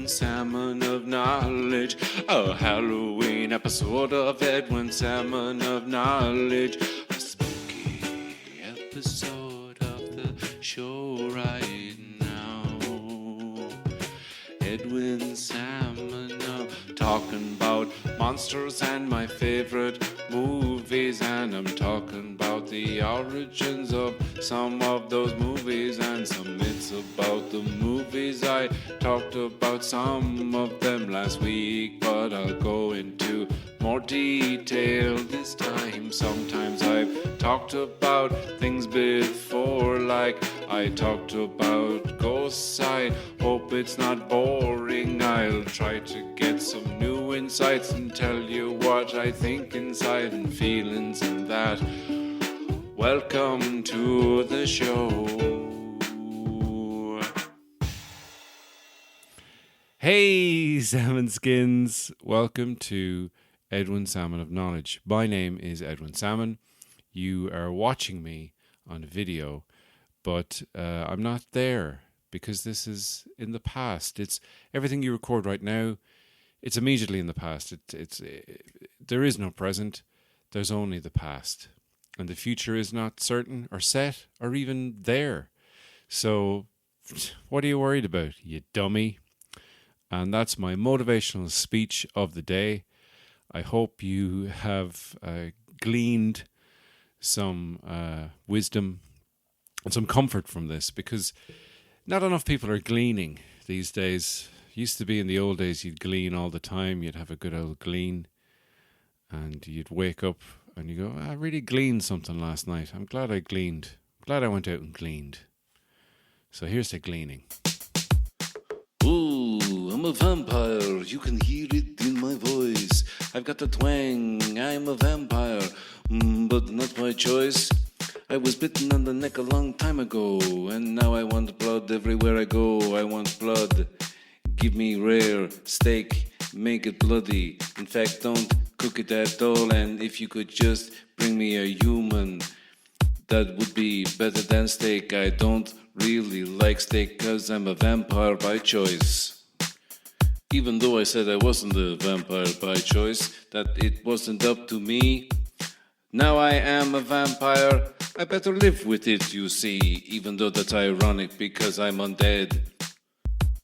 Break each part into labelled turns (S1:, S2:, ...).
S1: Salmon of Knowledge, a Halloween episode of Edwin Salmon of Knowledge, a spooky episode of the show right now. Edwin Salmon talking about monsters and my favorite movies, and I'm talking about the origins of some of those movies and some myths about the movies. I talked about some of them last week, but I'll go into more detail this time. Sometimes I've talked about things before, like I talked about ghosts. I hope it's not boring. I'll try to get some new insights and tell you what I think inside and feelings and that. Welcome to the show. Hey, Salmon Skins. Welcome to Edwin Salmon of Knowledge. My name is Edwin Salmon. You are watching me on video, but I'm not there because this is in the past. It's everything you record right now. It's immediately in the past. There is no present. There's only the past. And the future is not certain or set or even there. So what are you worried about, you dummy? And that's my motivational speech of the day. I hope you have gleaned some wisdom and some comfort from this, because not enough people are gleaning these days. Used to be in the old days, you'd glean all the time. You'd have a good old glean and you'd wake up and you go, I really gleaned something last night. I'm glad I gleaned. I'm glad I went out and gleaned. So here's the gleaning.
S2: Ooh, I'm a vampire. You can hear it in my voice. I've got a twang. I'm a vampire, but not by choice. I was bitten on the neck a long time ago, and now I want blood everywhere I go. I want blood. Give me rare steak, make it bloody. In fact, don't cook it at all. And if you could just bring me a human, that would be better than steak. I don't really like steak cause I'm a vampire by choice. Even though I said I wasn't a vampire by choice, that it wasn't up to me. Now I am a vampire. I better live with it, you see. Even though that's ironic because I'm undead.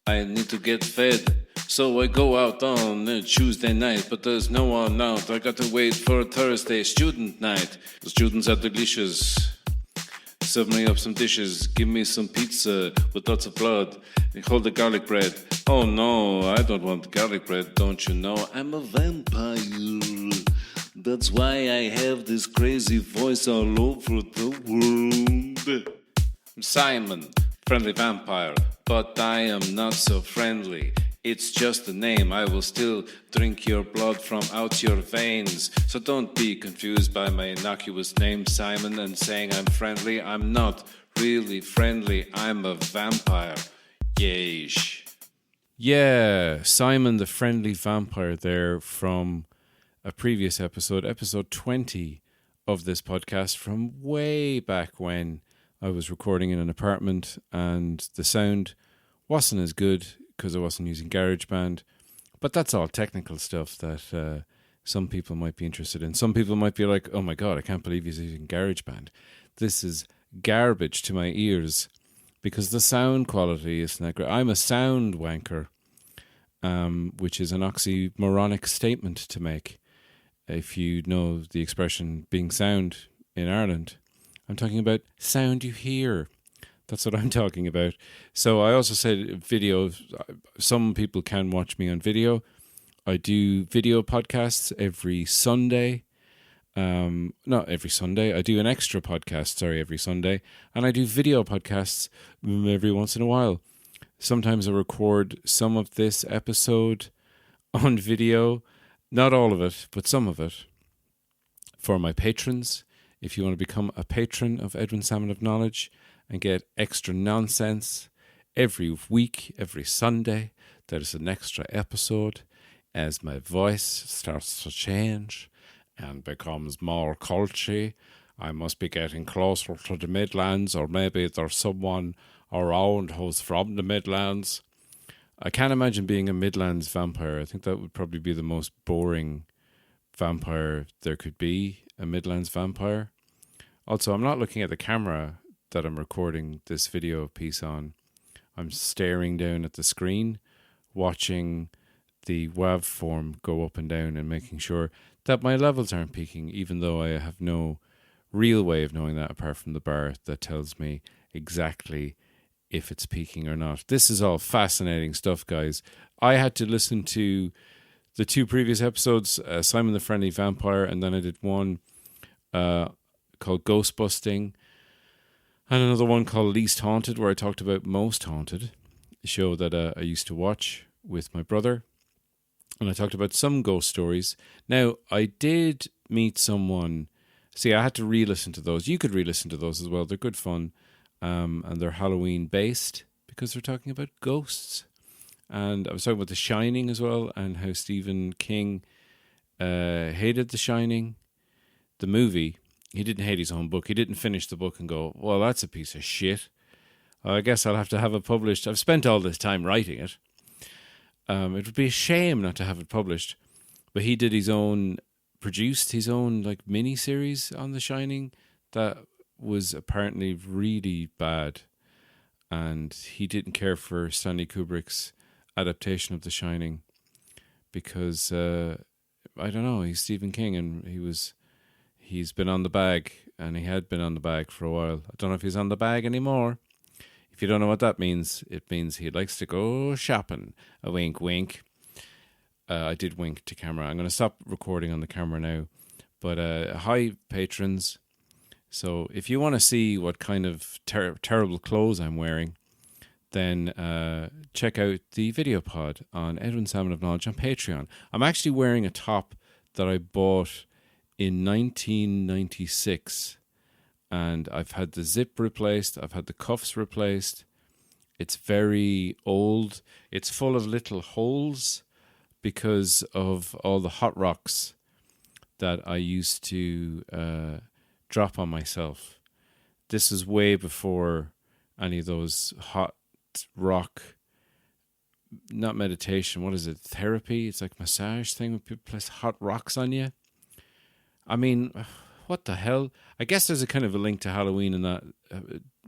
S2: I need to get fed, so I go out on a Tuesday night, but there's no one out. I got to wait for Thursday, student night. The students are delicious. Serve me up some dishes, give me some pizza with lots of blood. Hold the garlic bread. Oh no, I don't want garlic bread, don't you know? I'm a vampire. That's why I have this crazy voice all over the world.
S1: I'm Simon, friendly vampire, but I am not so friendly. It's just a name. I will still drink your blood from out your veins. So don't be confused by my innocuous name, Simon, and saying I'm friendly. I'm not really friendly. I'm a vampire. Yeesh. Yeah, Simon the friendly vampire there from a previous episode, episode 20 of this podcast, from way back when I was recording in an apartment and the sound wasn't as good because I wasn't using GarageBand. But that's all technical stuff that some people might be interested in. Some people might be like, oh my God, I can't believe he's using GarageBand. This is garbage to my ears because the sound quality is not great. I'm a sound wanker, which is an oxymoronic statement to make. If you know the expression being sound in Ireland, I'm talking about sound you hear. That's what I'm talking about. So I also said video. Some people can watch me on video. I do video podcasts every Sunday. Not every Sunday. I do an extra podcast, every Sunday. And I do video podcasts every once in a while. Sometimes I record some of this episode on video. Not all of it, but some of it. For my patrons, if you want to become a patron of Edwin Salmon of Knowledge and get extra nonsense every week, every Sunday, there's an extra episode as my voice starts to change and becomes more culty. I must be getting closer to the Midlands, or maybe there's someone around who's from the Midlands. I can't imagine being a Midlands vampire. I think that would probably be the most boring vampire there could be, a Midlands vampire. Also, I'm not looking at the camera that I'm recording this video piece on. I'm staring down at the screen, watching the WAV form go up and down and making sure that my levels aren't peaking, even though I have no real way of knowing that apart from the bar that tells me exactly if it's peaking or not. This is all fascinating stuff, guys. I had to listen to the 2 previous episodes, Simon the Friendly Vampire, and then I did one called Ghost Busting, and another one called Least Haunted, where I talked about Most Haunted, a show that I used to watch with my brother. And I talked about some ghost stories. Now, I did meet someone. See, I had to re-listen to those. You could re-listen to those as well. They're good fun. And they're Halloween-based because they're talking about ghosts. And I was talking about The Shining as well, and how Stephen King hated The Shining, the movie. He didn't hate his own book. He didn't finish the book and go, well, that's a piece of shit. I guess I'll have to have it published. I've spent all this time writing it. It would be a shame not to have it published. But he did produced his own like mini series on The Shining that was apparently really bad. And he didn't care for Stanley Kubrick's adaptation of The Shining because, I don't know, he's Stephen King and he's been on the bag, and he had been on the bag for a while. I don't know if he's on the bag anymore. If you don't know what that means, it means he likes to go shopping. A wink, wink. I did wink to camera. I'm going to stop recording on the camera now. But hi, patrons. So if you want to see what kind of terrible clothes I'm wearing, then check out the video pod on Edwin Salmon of Knowledge on Patreon. I'm actually wearing a top that I bought in 1996. And I've had the zip replaced. I've had the cuffs replaced. It's very old. It's full of little holes because of all the hot rocks that I used to drop on myself. This is way before any of those hot rock, not meditation, what is it, therapy? It's like massage thing where people place hot rocks on you. I mean, what the hell? I guess there's a kind of a link to Halloween in that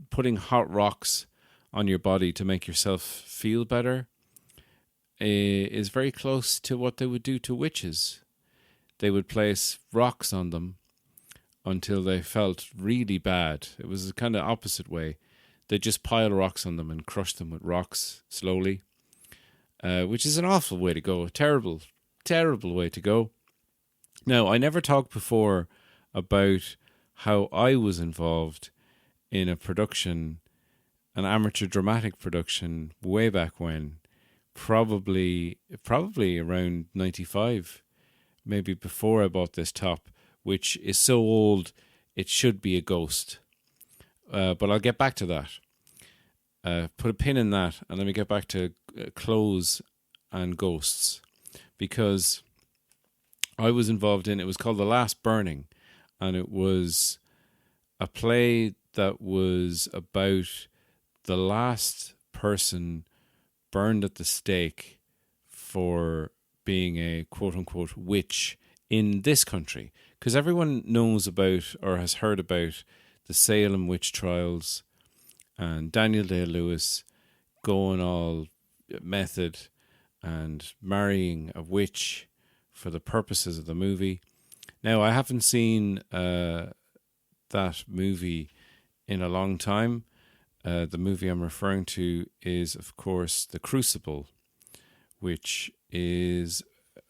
S1: putting hot rocks on your body to make yourself feel better is very close to what they would do to witches. They would place rocks on them until they felt really bad. It was a kind of opposite way. They just pile rocks on them and crush them with rocks slowly, which is an awful way to go. A terrible, terrible way to go. Now, I never talked before about how I was involved in a production, an amateur dramatic production, way back when, probably around 95, maybe before I bought this top, which is so old it should be a ghost. But I'll get back to that. Put a pin in that, and let me get back to clothes and ghosts, because I was involved in, it was called The Last Burning, and it was a play that was about the last person burned at the stake for being a quote-unquote witch in this country. Because everyone knows about or has heard about the Salem witch trials and Daniel Day-Lewis going all method and marrying a witch for the purposes of the movie. Now, I haven't seen that movie in a long time. The movie I'm referring to is, of course, The Crucible, which is,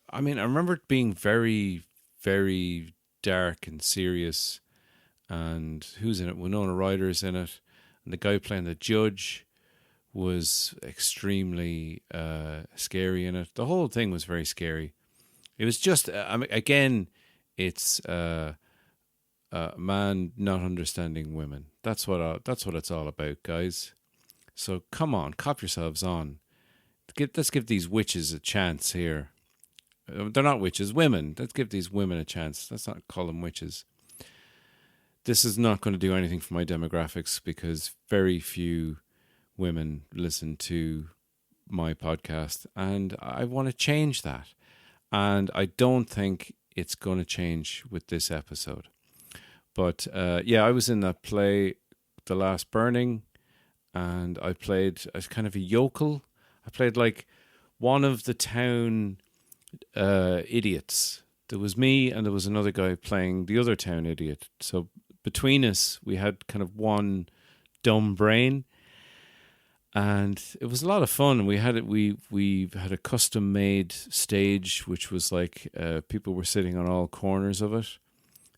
S1: I mean, I remember it being very, very dark and serious. And who's in it? Winona Ryder's in it. And the guy playing the judge was extremely scary in it. The whole thing was very scary. It was just, again, it's a man not understanding women. That's what it's all about, guys. So come on, cop yourselves on. Let's give these witches a chance here. They're not witches, women. Let's give these women a chance. Let's not call them witches. This is not going to do anything for my demographics because very few women listen to my podcast, and I want to change that. And I don't think it's going to change with this episode. But I was in that play, The Last Burning, and I played as kind of a yokel. I played like one of the town idiots. There was me and there was another guy playing the other town idiot. So between us, we had kind of one dumb brain, and it was a lot of fun. We had it. We had a custom made stage, which was like people were sitting on all corners of it.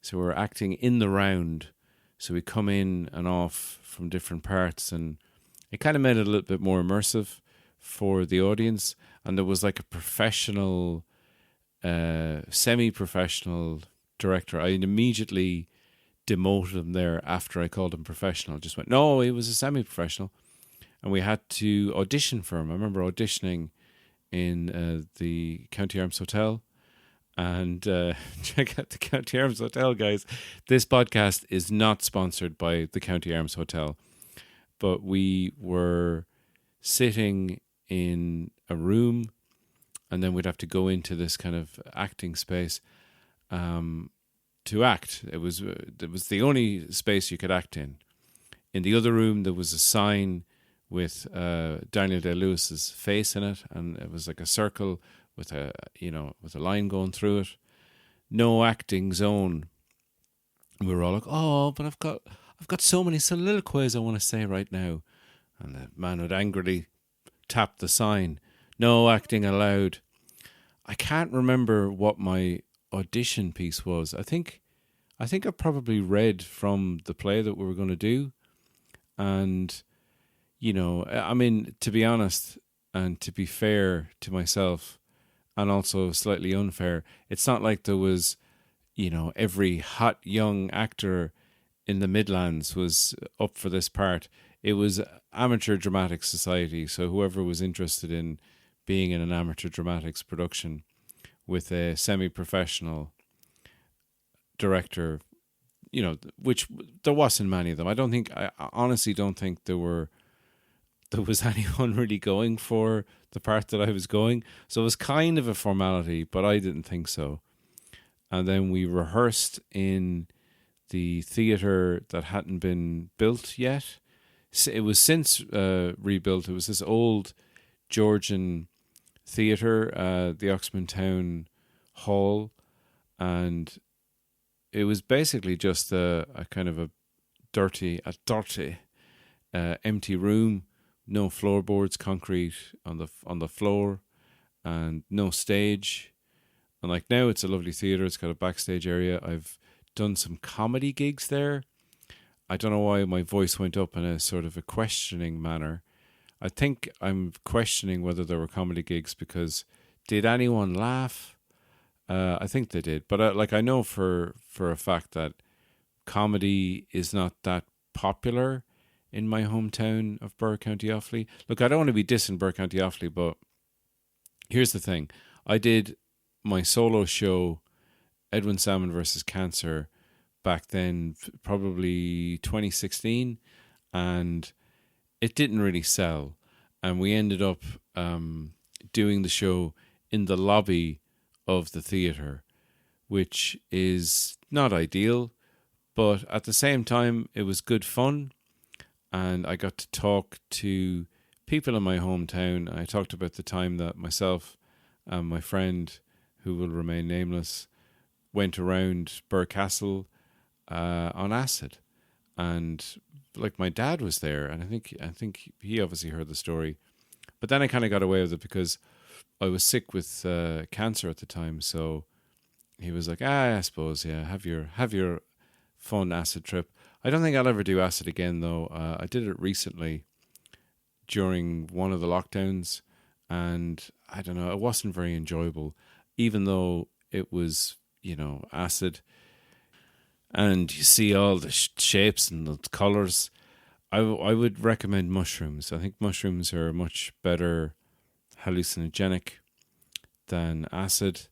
S1: So we're acting in the round. So we come in and off from different parts, and it kind of made it a little bit more immersive for the audience. And there was like a professional, semi-professional director. I immediately demoted him there after I called him professional. Just went, no, he was a semi-professional. And we had to audition for him. I remember auditioning in the County Arms Hotel. And check out the County Arms Hotel, guys. This podcast is not sponsored by the County Arms Hotel. But we were sitting in a room, and then we'd have to go into this kind of acting space to act. It was the only space you could act in. In the other room, there was a sign with Daniel Day-Lewis's face in it, and it was like a circle with a line going through it. No acting zone. We were all like, oh, but I've got so many soliloquies I want to say right now. And the man would angrily tap the sign. No acting allowed. I can't remember what my audition piece was. I think I probably read from the play that we were going to do. And, I mean, to be honest and to be fair to myself, and also slightly unfair, it's not like there was, every hot young actor in the Midlands was up for this part. It was amateur dramatic society, so whoever was interested in being in an amateur dramatics production with a semi-professional director, which there wasn't many of them. I honestly don't think there was anyone really going for the part that I was going. So it was kind of a formality, but I didn't think so. And then we rehearsed in the theatre that hadn't been built yet. It was since rebuilt. It was this old Georgian theatre, the Oxman Town Hall, and it was basically just a kind of a dirty, empty room. No floorboards, concrete on the floor, and no stage. And like now, it's a lovely theatre. It's got a backstage area. I've done some comedy gigs there. I don't know why my voice went up in a sort of a questioning manner. I think I'm questioning whether there were comedy gigs because did anyone laugh? I think they did, but I know for a fact that comedy is not that popular in my hometown of Burr County Offaly. Look, I don't want to be dissing Burr County Offaly, but here's the thing. I did my solo show, Edwin Salmon versus Cancer, back then, probably 2016, and it didn't really sell. And we ended up doing the show in the lobby of the theatre, which is not ideal, but at the same time, it was good fun. And I got to talk to people in my hometown. I talked about the time that myself and my friend, who will remain nameless, went around Burr Castle on acid. And like my dad was there, and I think he obviously heard the story. But then I kind of got away with it because I was sick with cancer at the time. So he was like, I suppose, yeah, have your fun acid trip. I don't think I'll ever do acid again, though. I did it recently during one of the lockdowns, and I don't know, it wasn't very enjoyable, even though it was, acid, and you see all the shapes and the colours. I would recommend mushrooms. I think mushrooms are much better hallucinogenic than acid.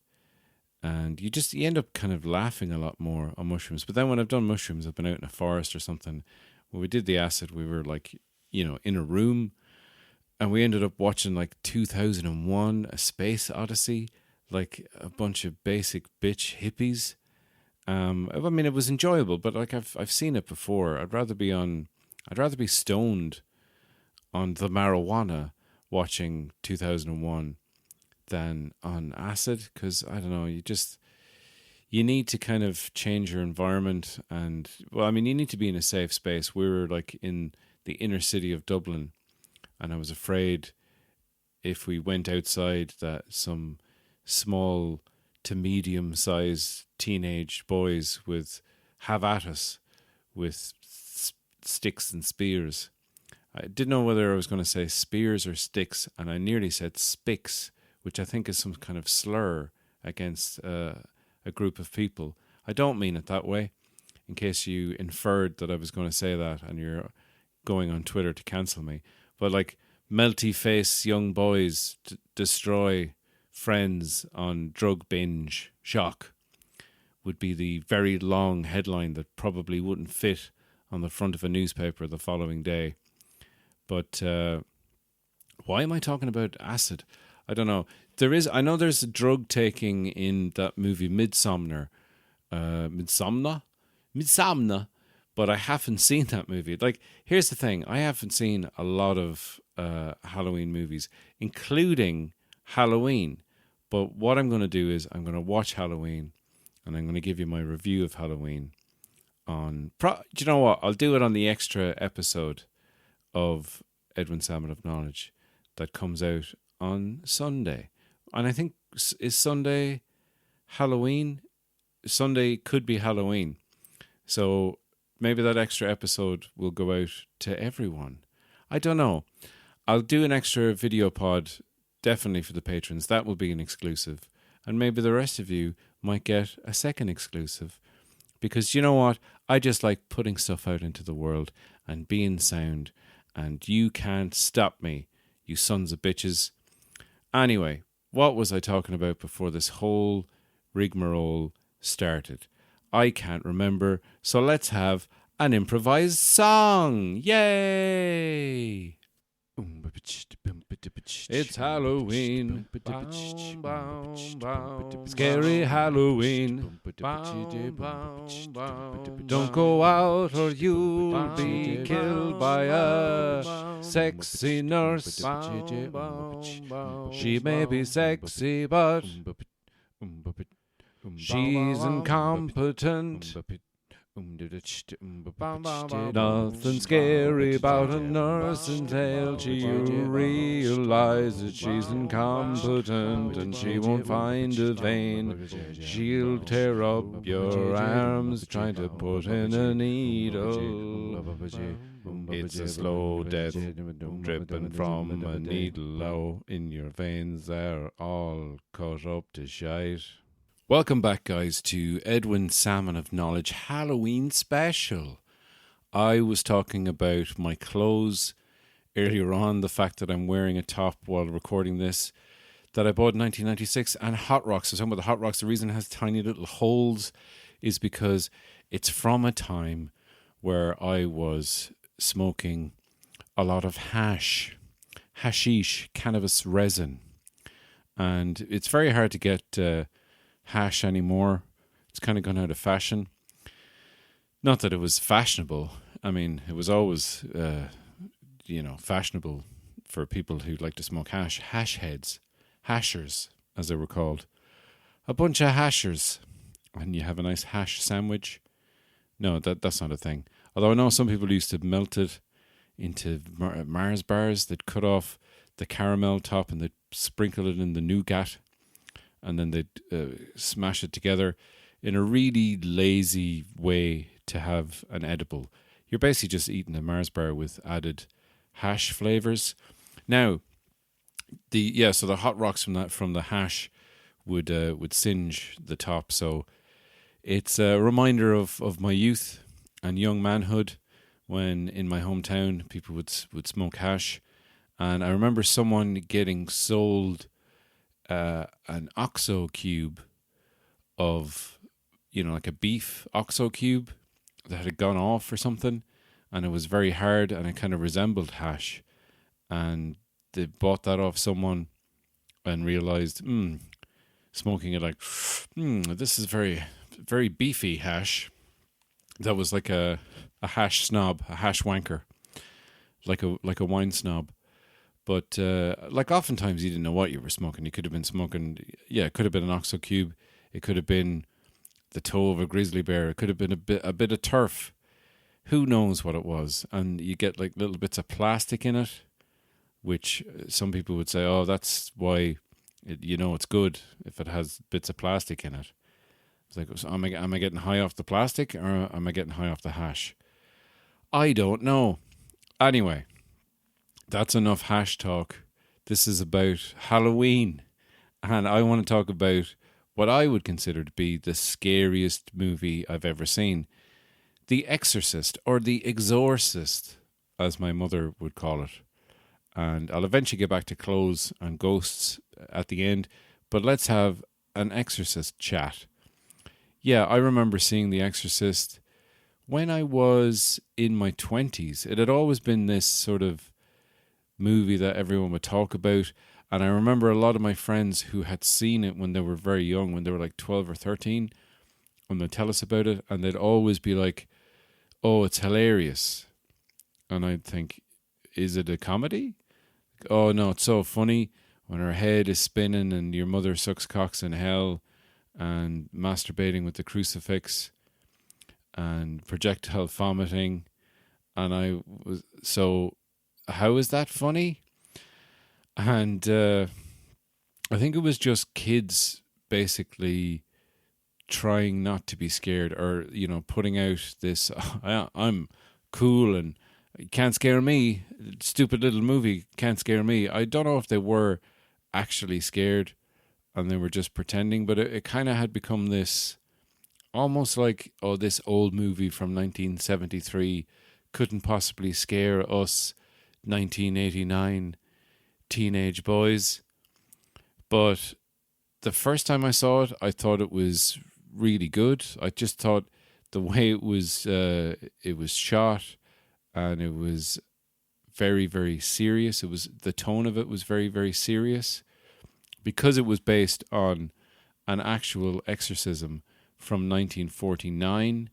S1: And you end up kind of laughing a lot more on mushrooms. But then when I've done mushrooms, I've been out in a forest or something. When we did the acid, we were like, in a room, and we ended up watching like 2001 A Space Odyssey, like a bunch of basic bitch hippies. I mean, it was enjoyable, but like I've seen it before. I'd rather be stoned on the marijuana watching 2001 than on acid, because I don't know, you need to kind of change your environment. And well, I mean, you need to be in a safe space. We were like in the inner city of Dublin, and I was afraid if we went outside that some small to medium sized teenage boys would have at us with sticks and spears. I didn't know whether I was going to say spears or sticks, and I nearly said spicks, which I think is some kind of slur against a group of people. I don't mean it that way, in case you inferred that I was going to say that and you're going on Twitter to cancel me. But like, melty face young boys destroy friends on drug binge shock would be the very long headline that probably wouldn't fit on the front of a newspaper the following day. But why am I talking about acid? I don't know. I know there's a drug taking in that movie Midsomner, but I haven't seen that movie. Like, here's the thing: I haven't seen a lot of Halloween movies, including Halloween. But what I'm going to do is I'm going to watch Halloween, and I'm going to give you my review of Halloween. Do you know what? I'll do it on the extra episode of Edwin Salmon of Knowledge that comes out on Sunday. And I think, is Sunday Halloween? Sunday could be Halloween. So maybe that extra episode will go out to everyone. I don't know. I'll do an extra video pod definitely for the patrons. That will be an exclusive. And maybe the rest of you might get a second exclusive. Because you know what? I just like putting stuff out into the world and being sound. And you can't stop me, you sons of bitches. Anyway, what was I talking about before this whole rigmarole started? I can't remember, so let's have an improvised song. Yay! It's Halloween. Scary Halloween. Don't go out or you'll be killed by a sexy nurse. She may be sexy, but she's incompetent. Nothing scary about a nurse until she realizes she's incompetent and she won't find a vein. She'll tear up your arms trying to put in a needle. It's a slow death, dripping from a needle. Oh, in your veins they're all cut up to shite. Welcome back, guys, to Edwin Salmon of Knowledge Halloween Special. I was talking about my clothes earlier on, the fact that I'm wearing a top while recording this that I bought in 1996, and Hot Rocks. I was talking about the Hot Rocks. The reason it has tiny little holes is because it's from a time where I was smoking a lot of hashish, cannabis resin. And it's very hard to get hash anymore. It's kind of gone out of fashion. Not that it was fashionable. I mean, it was always, fashionable for people who like to smoke hash. Hash heads. Hashers, as they were called. A bunch of hashers. And you have a nice hash sandwich. No, that's not a thing. Although I know some people used to melt it into Mars bars. They'd cut off the caramel top and they'd sprinkle it in the nougat. And then they'd smash it together in a really lazy way to have an edible. You're basically just eating a Mars bar with added hash flavors. Now, so the Hot Rocks from the hash would singe the top. So it's a reminder of my youth and young manhood when in my hometown people would smoke hash. And I remember someone getting sold an OXO cube of, like a beef OXO cube that had gone off or something, and it was very hard and it kind of resembled hash. And they bought that off someone and realized, smoking it like, this is very, very beefy hash. That was like a hash snob, a hash wanker, like a wine snob. But like oftentimes you didn't know what you were smoking. You could have been smoking, it could have been an oxo cube. It could have been the toe of a grizzly bear. It could have been a bit of turf. Who knows what it was? And you get like little bits of plastic in it, which some people would say, oh, that's why it's good if it has bits of plastic in it. It's like, so am I getting high off the plastic or am I getting high off the hash? I don't know. Anyway, that's enough hash talk. This is about Halloween. And I want to talk about what I would consider to be the scariest movie I've ever seen. The Exorcist, or The Exorcist, as my mother would call it. And I'll eventually get back to clothes and ghosts at the end. But let's have an Exorcist chat. Yeah, I remember seeing The Exorcist when I was in my 20s. It had always been this sort of movie that everyone would talk about. And I remember a lot of my friends who had seen it when they were very young, when they were like 12 or 13, and they'd tell us about it. And they'd always be like, oh, it's hilarious. And I'd think, is it a comedy? Oh, no, it's so funny when her head is spinning and your mother sucks cocks in hell and masturbating with the crucifix and projectile vomiting. And I was, so how is that funny? And I think it was just kids basically trying not to be scared, or, putting out this, I'm cool and you can't scare me. Stupid little movie can't scare me. I don't know if they were actually scared and they were just pretending, but it kind of had become this, almost like, oh, this old movie from 1973 couldn't possibly scare us 1989 teenage boys. But the first time I saw it, I thought it was really good. I just thought the way it was shot, and it was very, very serious. The tone of it was very, very serious, because it was based on an actual exorcism from 1949,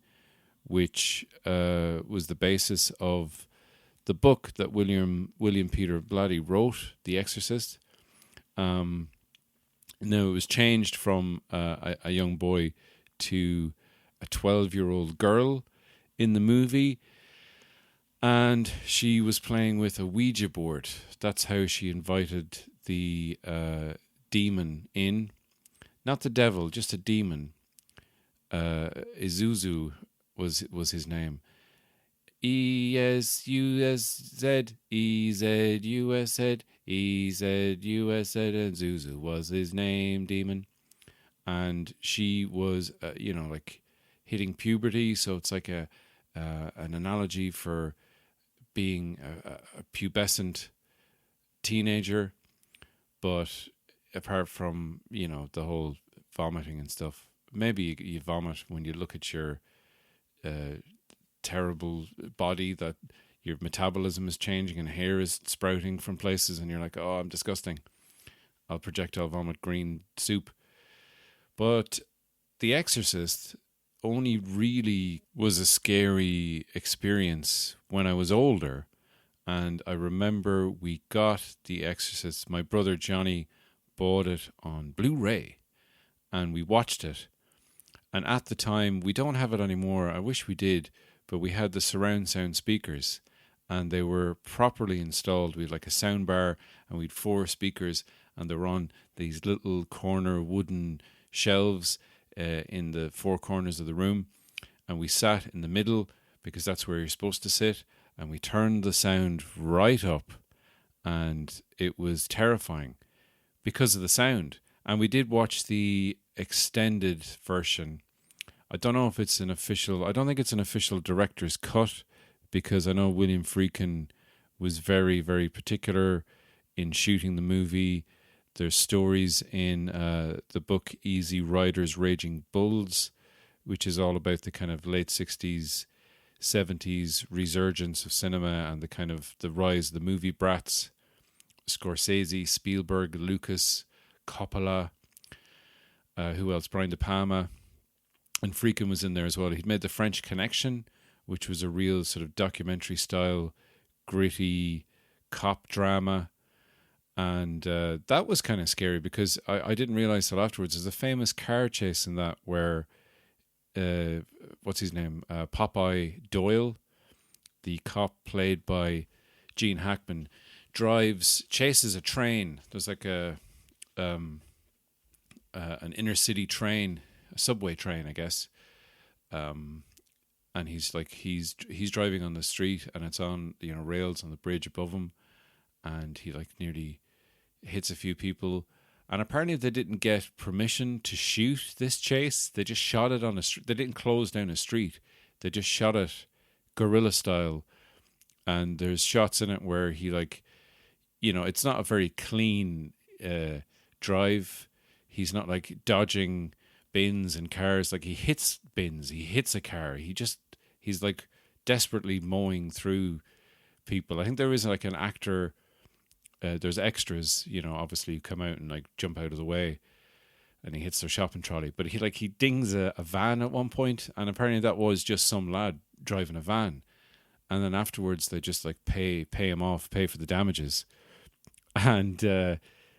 S1: which was the basis of the book that William Peter Blatty wrote, The Exorcist. Now, it was changed from a young boy to a 12-year-old girl in the movie, and she was playing with a Ouija board. That's how she invited the demon in. Not the devil, just a demon. Izuzu was his name. E-S-U-S-Z, E-Z-U-S-Z, E-Z-U-S-Z, and Zuzu was his name, demon. And she was, like hitting puberty, so it's like an analogy for being a pubescent teenager. But apart from, the whole vomiting and stuff, maybe you vomit when you look at your terrible body, that your metabolism is changing and hair is sprouting from places, and you're like, oh, I'm disgusting. I'll projectile vomit green soup. But The Exorcist only really was a scary experience when I was older. And I remember we got The Exorcist. My brother Johnny bought it on Blu-ray, and we watched it. And at the time, we don't have it anymore. I wish we did, but we had the surround sound speakers, and they were properly installed. We had like a sound bar, and we had 4 speakers, and they were on these little corner wooden shelves in the 4 corners of the room. And we sat in the middle, because that's where you're supposed to sit, and we turned the sound right up, and it was terrifying because of the sound. And we did watch the extended version. I don't know if it's I don't think it's an official director's cut, because I know William Friedkin was very, very particular in shooting the movie. There's stories in the book Easy Riders, Raging Bulls, which is all about the kind of late 60s, 70s resurgence of cinema and the kind of the rise of the movie brats
S3: Scorsese, Spielberg, Lucas, Coppola, who else? Brian De Palma. And Friedkin was in there as well. He'd made The French Connection, which was a real sort of documentary style, gritty cop drama. And that was kind of scary because I didn't realize till afterwards. There's a famous car chase in that where, what's his name? Popeye Doyle, the cop played by Gene Hackman, chases a train. There's like an inner city train, a subway train, I guess. And he's driving on the street, and it's on rails on the bridge above him, and he nearly hits a few people. And apparently they didn't get permission to shoot this chase. They just shot it on a street. They didn't close down a street. They just shot it guerrilla style. And there's shots in it where he it's not a very clean drive. He's not dodging bins and cars. He hits bins. He hits a car. He's desperately mowing through people. I think there is an actor. There's extras, obviously who come out and jump out of the way, and he hits their shopping trolley. But he dings a van at one point, and apparently that was just some lad driving a van. And then afterwards they just pay him off, pay for the damages, and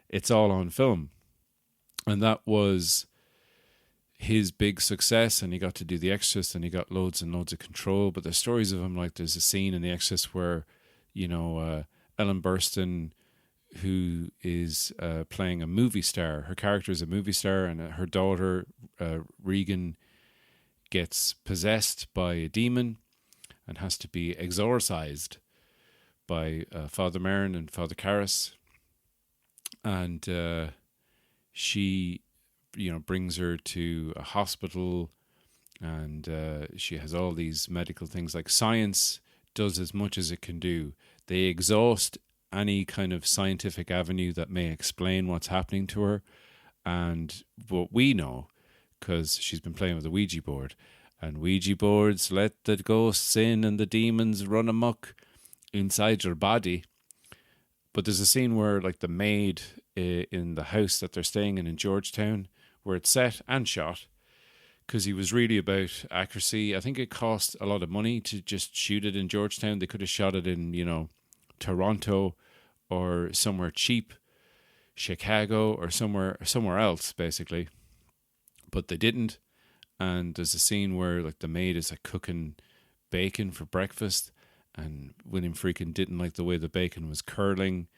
S3: it's all on film. And that was his big success, and he got to do The Exorcist, and he got loads and loads of control. But there's stories of him, there's a scene in The Exorcist where Ellen Burstyn, who is playing a movie star, her character is a movie star, and her daughter Regan gets possessed by a demon and has to be exorcised by Father Marin and Father Karras. And she, brings her to a hospital, and she has all these medical things. Science does as much as it can do. They exhaust any kind of scientific avenue that may explain what's happening to her. And what we know, because she's been playing with a Ouija board, and Ouija boards let the ghosts in and the demons run amok inside your body. But there's a scene where the maid in the house that they're staying in Georgetown, where it's set and shot, because he was really about accuracy. I think it cost a lot of money to just shoot it in Georgetown. They could have shot it in, Toronto or somewhere cheap, Chicago or somewhere else, basically. But they didn't. And there's a scene where the maid is cooking bacon for breakfast, and William Friedkin didn't like the way the bacon was curling,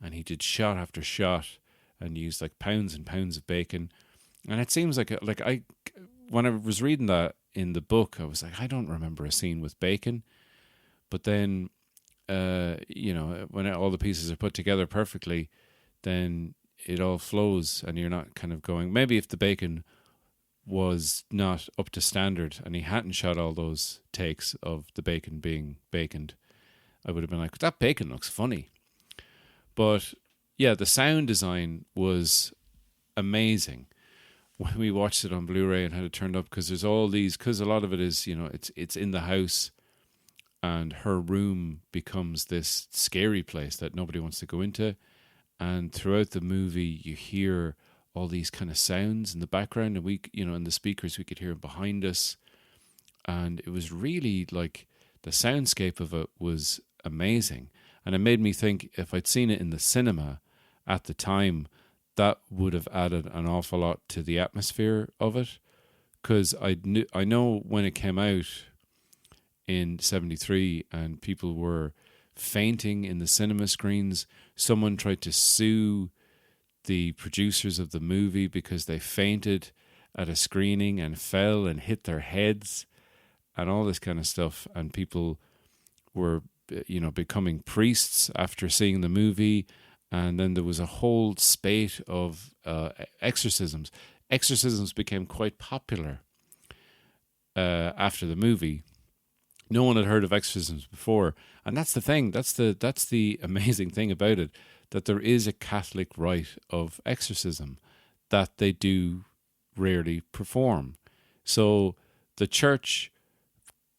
S3: and he did shot after shot and used pounds and pounds of bacon. And it seems when I was reading that in the book, I was I don't remember a scene with bacon. But then, when all the pieces are put together perfectly, then it all flows, and you're not kind of going, maybe if the bacon was not up to standard and he hadn't shot all those takes of the bacon being baconed, I would have been that bacon looks funny. But yeah, the sound design was amazing when we watched it on Blu-ray and had it turned up, because there's all these, because a lot of it is, it's in the house, and her room becomes this scary place that nobody wants to go into. And throughout the movie, you hear all these kind of sounds in the background, and we, in the speakers, we could hear behind us. And it was really the soundscape of it was amazing. And it made me think, if I'd seen it in the cinema at the time, that would have added an awful lot to the atmosphere of it. Because I know when it came out in 1973 and people were fainting in the cinema screens, someone tried to sue the producers of the movie because they fainted at a screening and fell and hit their heads and all this kind of stuff. And people were, becoming priests after seeing the movie. And then there was a whole spate of exorcisms. Exorcisms became quite popular after the movie. No one had heard of exorcisms before. And that's the thing. That's the amazing thing about it, that there is a Catholic rite of exorcism that they do rarely perform. So the church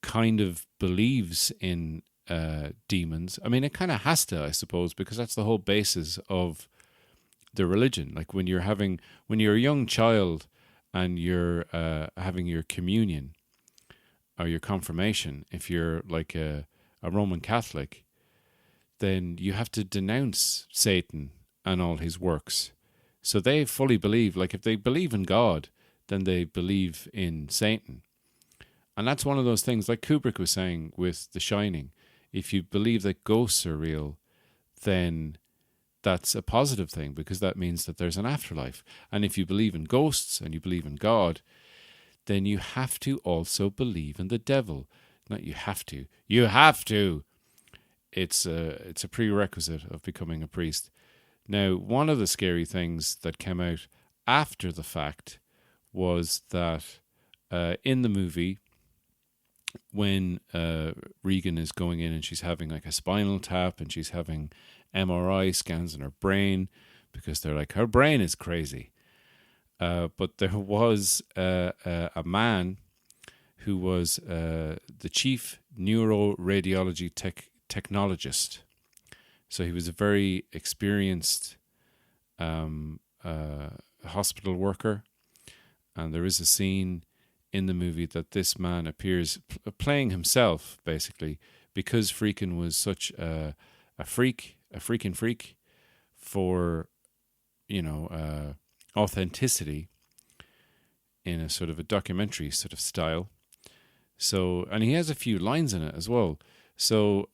S3: kind of believes in demons. I mean, it kind of has to, I suppose, because that's the whole basis of the religion. Like when you're a young child and you're having your communion or your confirmation, if you're like a Roman Catholic, then you have to denounce Satan and all his works. So they fully believe, like if they believe in God, then they believe in Satan. And that's one of those things, like Kubrick was saying with The Shining, if you believe that ghosts are real, then that's a positive thing, because that means that there's an afterlife. And if you believe in ghosts and you believe in God, then you have to also believe in the devil. Not you have to. You have to. It's a prerequisite of becoming a priest. Now, one of the scary things that came out after the fact was that in the movie, when Regan is going in and she's having like a spinal tap and she's having MRI scans in her brain because they're like, her brain is crazy. But there was a man who was the chief neuroradiology technologist. So he was a very experienced hospital worker. And there is a scene in the movie that this man appears playing himself, basically, because Friedkin was such a freaking freak for, authenticity in a sort of a documentary sort of style. So, and he has a few lines in it as well. So,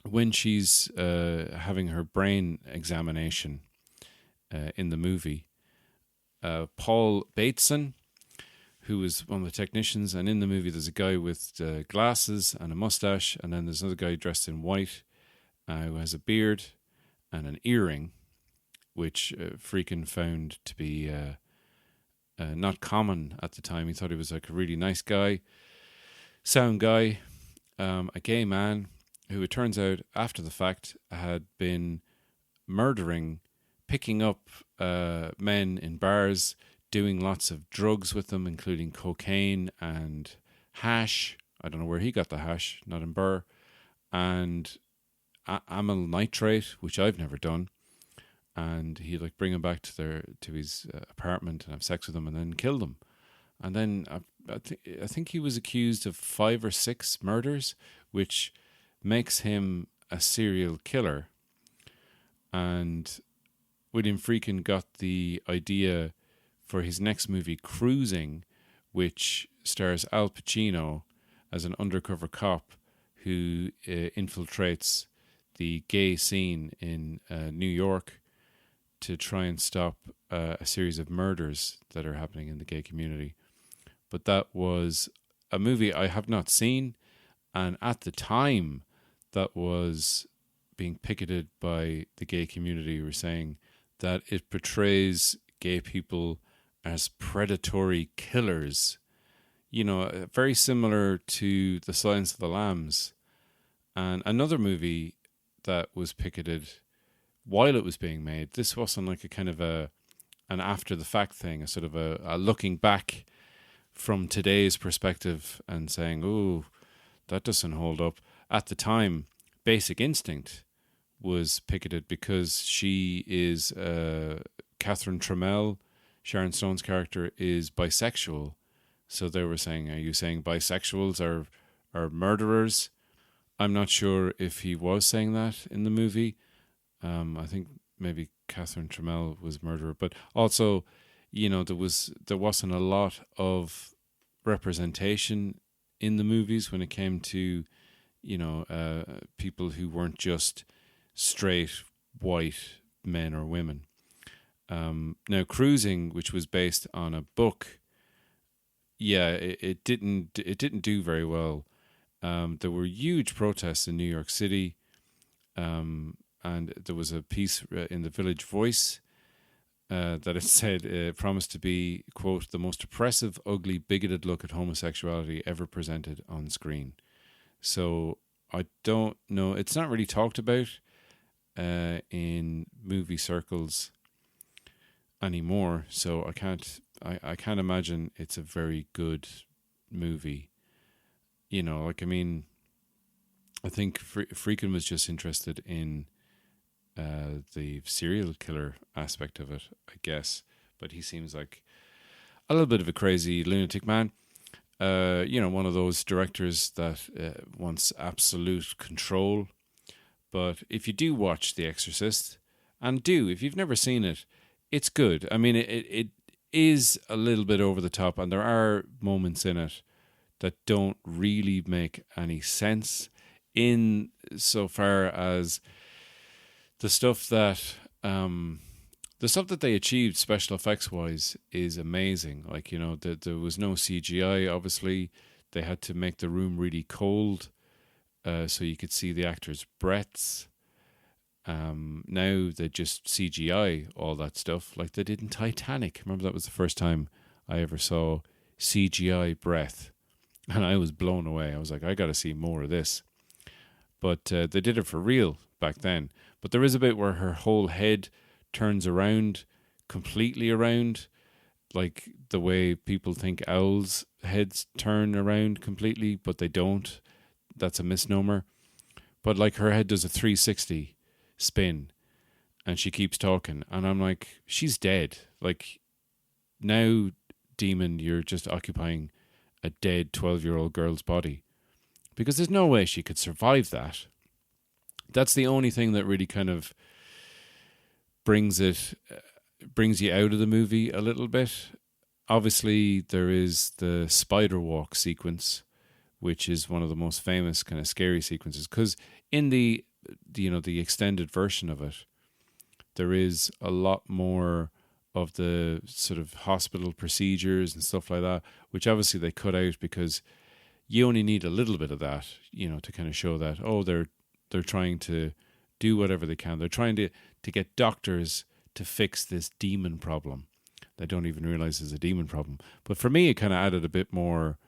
S3: when she's having her brain examination in the movie, Paul Bateson, who was one of the technicians, and in the movie there's a guy with glasses and a mustache, and then there's another guy dressed in white who has a beard and an earring, which Friedkin found to be not common at the time. He thought he was like a really nice guy, sound guy, a gay man who it turns out after the fact had been picking up men in bars, doing lots of drugs with them, including cocaine and hash. I don't know where he got the hash, not in Burr. And amyl nitrate, which I've never done. And he'd like bring them back to his apartment and have sex with them and then kill them. And then I think he was accused of 5 or 6 murders, which makes him a serial killer. And William Friedkin got the idea for his next movie, Cruising, which stars Al Pacino as an undercover cop who infiltrates the gay scene in New York to try and stop a series of murders that are happening in the gay community. But that was a movie I have not seen, and at the time that was being picketed by the gay community were saying that it portrays gay people as predatory killers, very similar to The Silence of the Lambs. And another movie that was picketed while it was being made, this wasn't like a kind of an after the fact thing, a sort of a looking back from today's perspective and saying, oh, that doesn't hold up. At the time, Basic Instinct was picketed because she is Catherine Trammell, Sharon Stone's character, is bisexual. So they were saying, are you saying bisexuals are murderers? I'm not sure if he was saying that in the movie. I think maybe Catherine Trammell was murderer. But also, there wasn't a lot of representation in the movies when it came to, people who weren't just straight white men or women. Now, Cruising, which was based on a book, it didn't do very well. There were huge protests in New York City, and there was a piece in the Village Voice that it said it promised to be, quote, the most oppressive, ugly, bigoted look at homosexuality ever presented on screen. So I don't know. It's not really talked about in movie circles anymore, so I can't imagine it's a very good movie. I think Freakin was just interested in the serial killer aspect of it, I guess. But he seems like a little bit of a crazy lunatic man. One of those directors that wants absolute control. But if you do watch The Exorcist, and if you've never seen it, it's good. I mean, it is a little bit over the top, and there are moments in it that don't really make any sense in so far as the stuff that they achieved special effects wise is amazing. Like, there was no CGI. Obviously, they had to make the room really cold, so you could see the actors' breaths. Now they just CGI all that stuff like they did in Titanic. Remember, that was the first time I ever saw CGI breath, and I was blown away. I was like, I got to see more of this. But they did it for real back then. But there is a bit where her whole head turns around, completely around, like the way people think owls' heads turn around completely, but they don't. That's a misnomer. But like her head does a 360 spin, and she keeps talking, and I'm like, she's dead. Like, now, demon, you're just occupying a dead 12-year-old girl's body, because there's no way she could survive that. That's the only thing that really kind of brings you out of the movie a little bit. Obviously, there is the spider walk sequence, which is one of the most famous kind of scary sequences, because in the extended version of it, there is a lot more of the sort of hospital procedures and stuff like that, which obviously they cut out because you only need a little bit of that, to kind of show that, they're trying to do whatever they can. They're trying to get doctors to fix this demon problem. They don't even realize there's a demon problem. But for me, it kind of added a bit more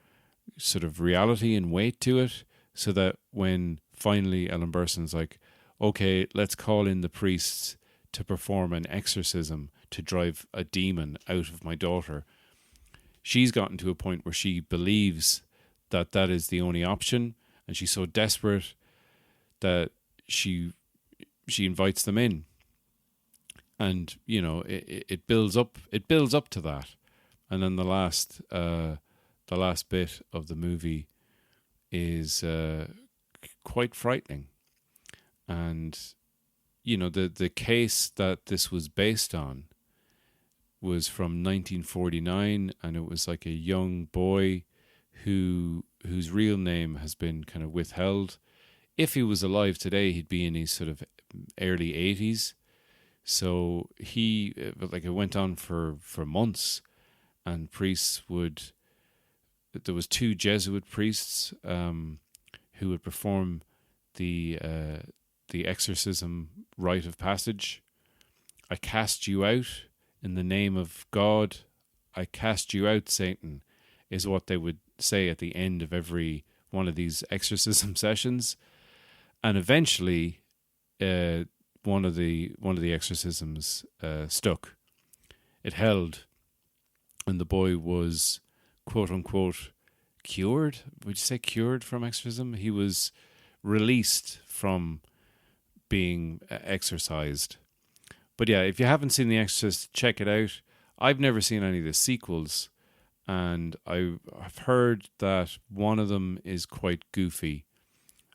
S3: sort of reality and weight to it, so that when finally Ellen Burstyn's like, okay, let's call in the priests to perform an exorcism to drive a demon out of my daughter, she's gotten to a point where she believes that that is the only option, and she's so desperate that she invites them in, and it builds up to that, and then the last bit of the movie is quite frightening. And the case that this was based on was from 1949, and it was like a young boy whose real name has been kind of withheld. If he was alive today, he'd be in his sort of early 80s. So it went on for months, and priests there was 2 Jesuit priests who would perform the exorcism rite of passage. I cast you out in the name of God. I cast you out, Satan, is what they would say at the end of every one of these exorcism sessions. And eventually, one of the exorcisms stuck. It held, and the boy was, quote unquote, cured. Would you say cured from exorcism? He was released from being exorcised. But yeah, if you haven't seen The Exorcist, check it out. I've never seen any of the sequels, and I've heard that one of them is quite goofy.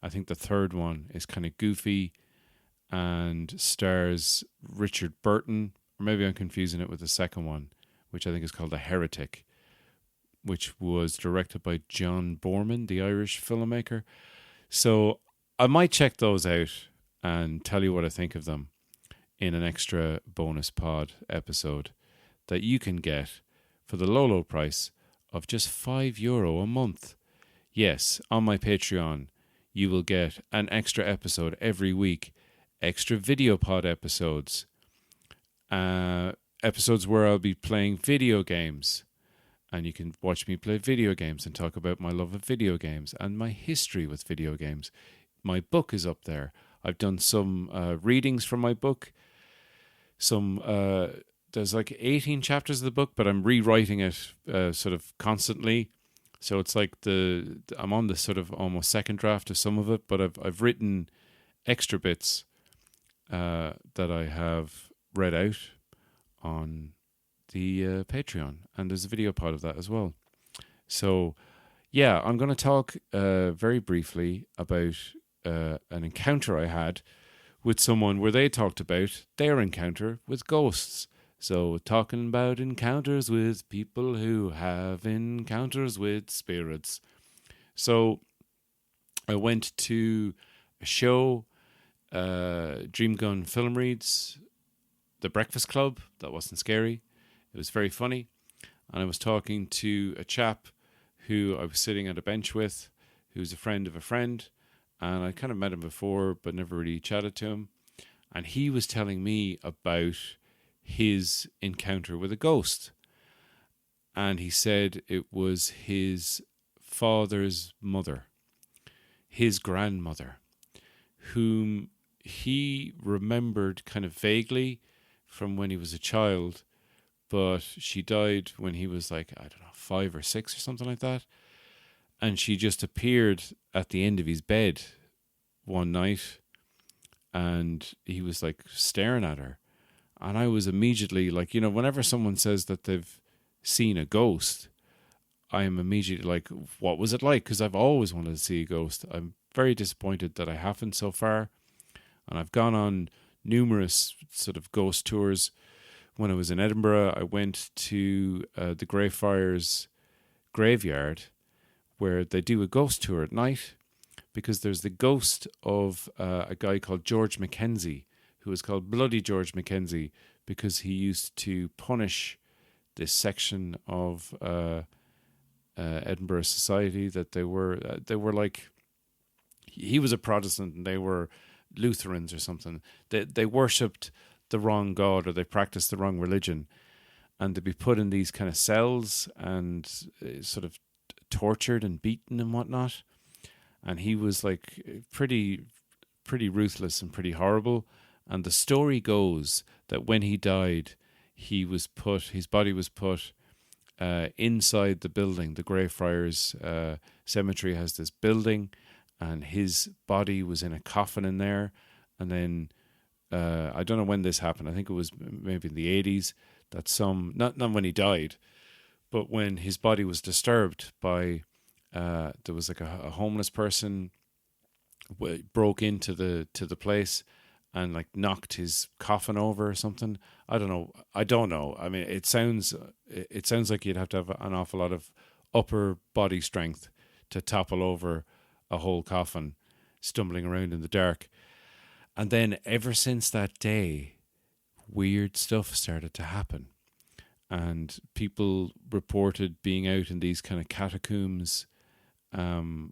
S3: I think the third one is kind of goofy and stars Richard Burton, or maybe I'm confusing it with the second one, which I think is called The Heretic, which was directed by John Boorman, the Irish filmmaker. So I might check those out and tell you what I think of them in an extra bonus pod episode that you can get for the low price of just €5 a month. Yes, on my Patreon, you will get an extra episode every week, extra video pod episodes, episodes where I'll be playing video games, and you can watch me play video games and talk about my love of video games and my history with video games. My book is up there. I've done some readings from my book. There's like 18 chapters of the book, but I'm rewriting it sort of constantly. So it's like I'm on the sort of almost second draft of some of it, but I've written extra bits that I have read out on the Patreon, and there's a video pod of that as well. So yeah, I'm going to talk very briefly about an encounter I had with someone where they talked about their encounter with ghosts. So talking about encounters with people who have encounters with spirits. So I went to a show, Dream Gun Film Reads, The Breakfast Club. That wasn't scary. It was very funny. And I was talking to a chap who I was sitting at a bench with, who's a friend of a friend. And I kind of met him before, but never really chatted to him. And he was telling me about his encounter with a ghost. And he said it was his father's mother, his grandmother, whom he remembered kind of vaguely from when he was a child, but she died when he was like, I don't know, 5 or 6 or something like that. And she just appeared at the end of his bed one night, and he was like staring at her. And I was immediately like, whenever someone says that they've seen a ghost, I am immediately like, what was it like? Because I've always wanted to see a ghost. I'm very disappointed that I haven't so far. And I've gone on numerous sort of ghost tours. When I was in Edinburgh, I went to the Greyfriars graveyard, where they do a ghost tour at night, because there's the ghost of a guy called George Mackenzie, who was called Bloody George Mackenzie because he used to punish this section of Edinburgh society that they were like, he was a Protestant and they were Lutherans or something. They worshipped the wrong god, or they practiced the wrong religion, and they'd be put in these kind of cells and sort of tortured and beaten and whatnot. And he was like pretty ruthless and pretty horrible. And the story goes that when he died, his body was put inside the building. The Greyfriars Cemetery has this building, and his body was in a coffin in there. And then I don't know when this happened. I think it was maybe in the 80s that not when he died, but when his body was disturbed by there was like a homeless person broke into the place and like knocked his coffin over or something. I don't know. I mean, it sounds like you'd have to have an awful lot of upper body strength to topple over a whole coffin, stumbling around in the dark. And then ever since that day, weird stuff started to happen. And people reported being out in these kind of catacombs,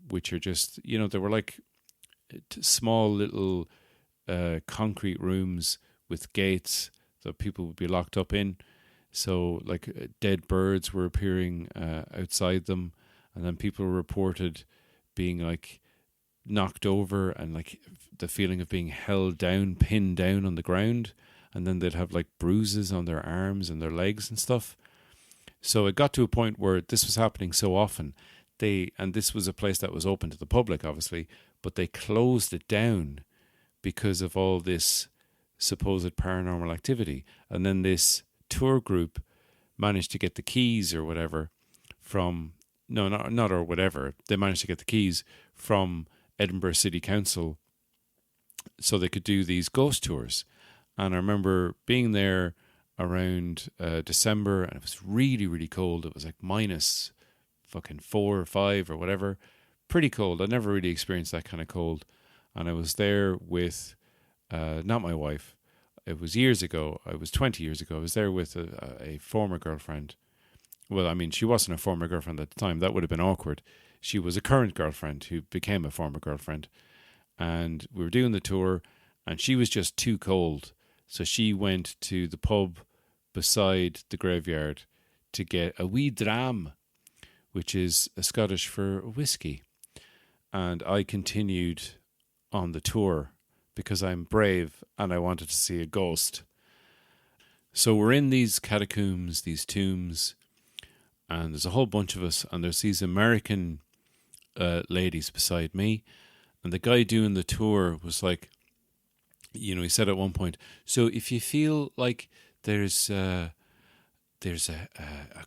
S3: which are just, they were like small little concrete rooms with gates that people would be locked up in. So like dead birds were appearing outside them, and then people reported being like knocked over and like the feeling of being held down, pinned down on the ground, and then they'd have like bruises on their arms and their legs and stuff. So it got to a point where this was happening so often, and this was a place that was open to the public, obviously, but they closed it down because of all this supposed paranormal activity. And then this tour group managed to get the keys or whatever from, no, not or whatever, they managed to get the keys from Edinburgh City Council so they could do these ghost tours. And I remember being there around December, and it was really, really cold. It was like minus fucking 4 or 5 or whatever. Pretty cold. I never really experienced that kind of cold. And I was there with, not my wife. It was years ago. It was 20 years ago. I was there with a former girlfriend. Well, I mean, she wasn't a former girlfriend at the time. That would have been awkward. She was a current girlfriend who became a former girlfriend. And we were doing the tour, and she was just too cold. So she went to the pub beside the graveyard to get a wee dram, which is a Scottish for whiskey. And I continued on the tour because I'm brave and I wanted to see a ghost. So we're in these catacombs, these tombs, and there's a whole bunch of us, and there's these American ladies beside me, and the guy doing the tour was like, he said at one point, so if you feel like there's a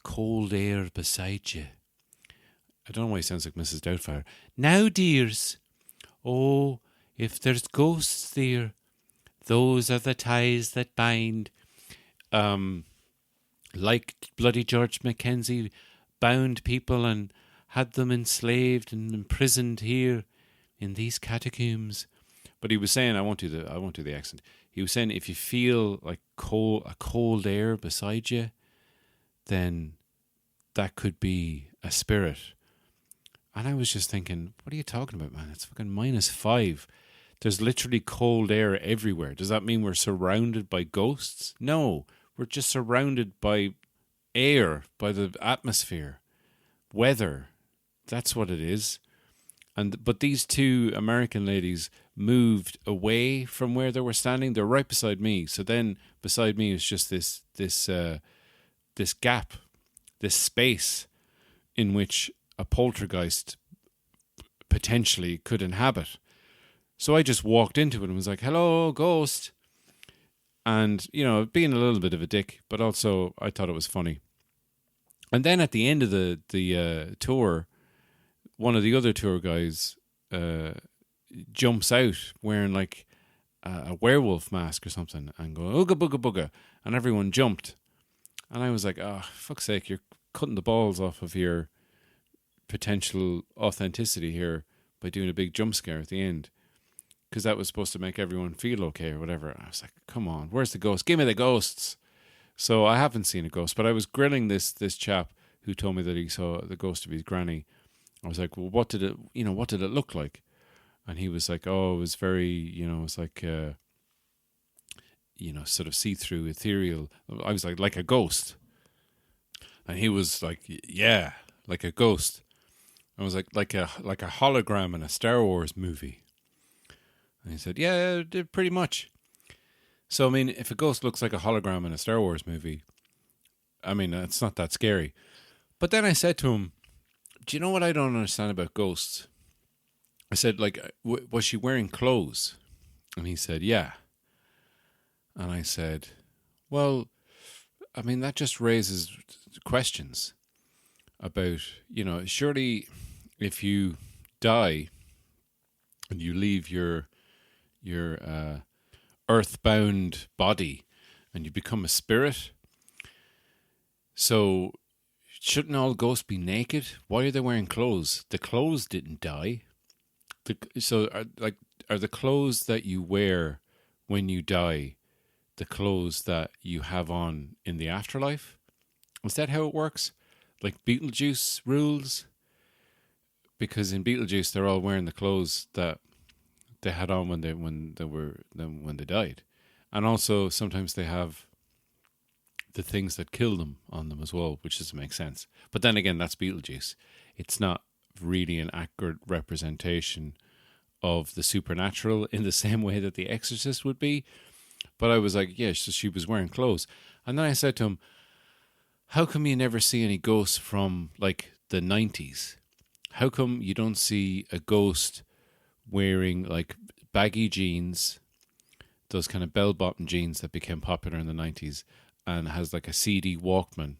S3: cold air beside you, I don't know why he sounds like Mrs. Doubtfire. Now, dears, oh, if there's ghosts there, those are the ties that bind. Like bloody George Mackenzie bound people and had them enslaved and imprisoned here in these catacombs. But he was saying, I won't do the accent. He was saying, if you feel like a cold air beside you, then that could be a spirit. And I was just thinking, what are you talking about, man? It's fucking -5. There's literally cold air everywhere. Does that mean we're surrounded by ghosts? No, we're just surrounded by air, by the atmosphere, weather. That's what it is. But these two American ladies moved away from where they were standing. They're right beside me. So then beside me is just this gap, this space in which a poltergeist potentially could inhabit. So I just walked into it and was like, hello, ghost. And, being a little bit of a dick, but also I thought it was funny. And then at the end of the tour, one of the other tour guys jumps out wearing like a werewolf mask or something and go, ooga booga booga. And everyone jumped. And I was like, oh, fuck's sake, you're cutting the balls off of your potential authenticity here by doing a big jump scare at the end, because that was supposed to make everyone feel okay or whatever. I was like, come on, where's the ghost? Give me the ghosts. So I haven't seen a ghost, but I was grilling this chap who told me that he saw the ghost of his granny. I was like, well, what did it look like? And he was like, oh, it was very, it was like, sort of see-through, ethereal. I was like a ghost. And he was like, yeah, like a ghost. I was like a hologram in a Star Wars movie. And he said, yeah, pretty much. So, I mean, if a ghost looks like a hologram in a Star Wars movie, I mean, it's not that scary. But then I said to him, do you know what I don't understand about ghosts? I said, like, was she wearing clothes? And he said, yeah. And I said, well, I mean, that just raises questions about, surely if you die and you leave your earthbound body and you become a spirit, so shouldn't all ghosts be naked? Why are they wearing clothes? The clothes didn't die. Are the clothes that you wear when you die the clothes that you have on in the afterlife? Is that how it works? Like Beetlejuice rules? Because in Beetlejuice they're all wearing the clothes that they had on when they died. And also sometimes they have the things that kill them on them as well, which doesn't make sense. But then again, that's Beetlejuice. It's not really an accurate representation of the supernatural in the same way that the Exorcist would be. But I was like, yeah, so she was wearing clothes. And then I said to him, how come you never see any ghosts from like the 90's? How come you don't see a ghost wearing like baggy jeans, those kind of bell-bottom jeans that became popular in the 90's, and has like a CD Walkman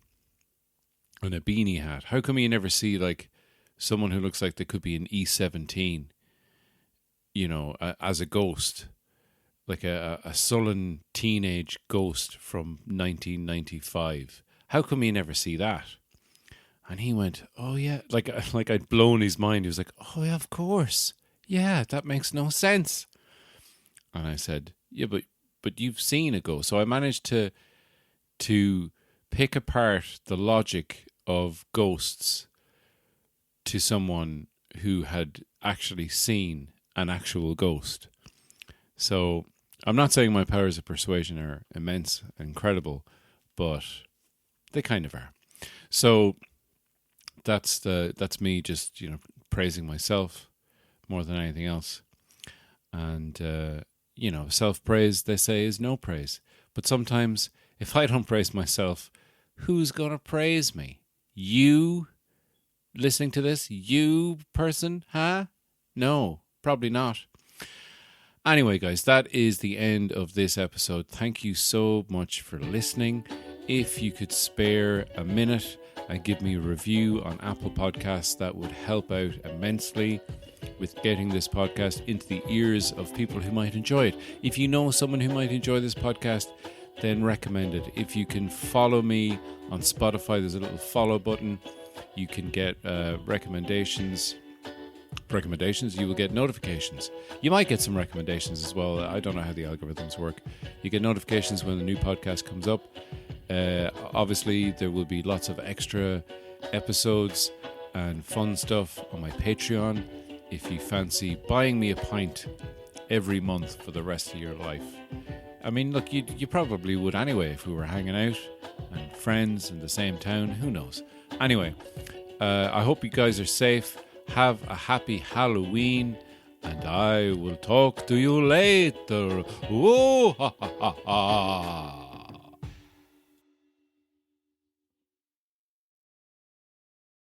S3: and a beanie hat? How come you never see like someone who looks like they could be an E17, as a ghost, like a sullen teenage ghost from 1995? How come you never see that? And he went, oh yeah, like I'd blown his mind. He was like, oh yeah, of course. Yeah, that makes no sense. And I said, yeah, but you've seen a ghost. So I managed to pick apart the logic of ghosts to someone who had actually seen an actual ghost. So I'm not saying my powers of persuasion are immense, incredible, but they kind of are. So that's me just, praising myself more than anything else. And, self-praise, they say, is no praise. But sometimes if I don't praise myself, who's going to praise me? You listening to this? You person? Huh? No, probably not. Anyway, guys, that is the end of this episode. Thank you so much for listening. If you could spare a minute and give me a review on Apple Podcasts, that would help out immensely with getting this podcast into the ears of people who might enjoy it. If you know someone who might enjoy this podcast, then recommend it. If you can follow me on Spotify, there's a little follow button. You can get recommendations, you will get notifications. You might get some recommendations as well. I don't know how the algorithms work. You get notifications when a new podcast comes up. Obviously, there will be lots of extra episodes and fun stuff on my Patreon if you fancy buying me a pint every month for the rest of your life. I mean, look, you probably would anyway if we were hanging out and friends in the same town. Who knows? Anyway, I hope you guys are safe. Have a happy Halloween, and I will talk to you later. Whoa, ha, ha, ha, ha.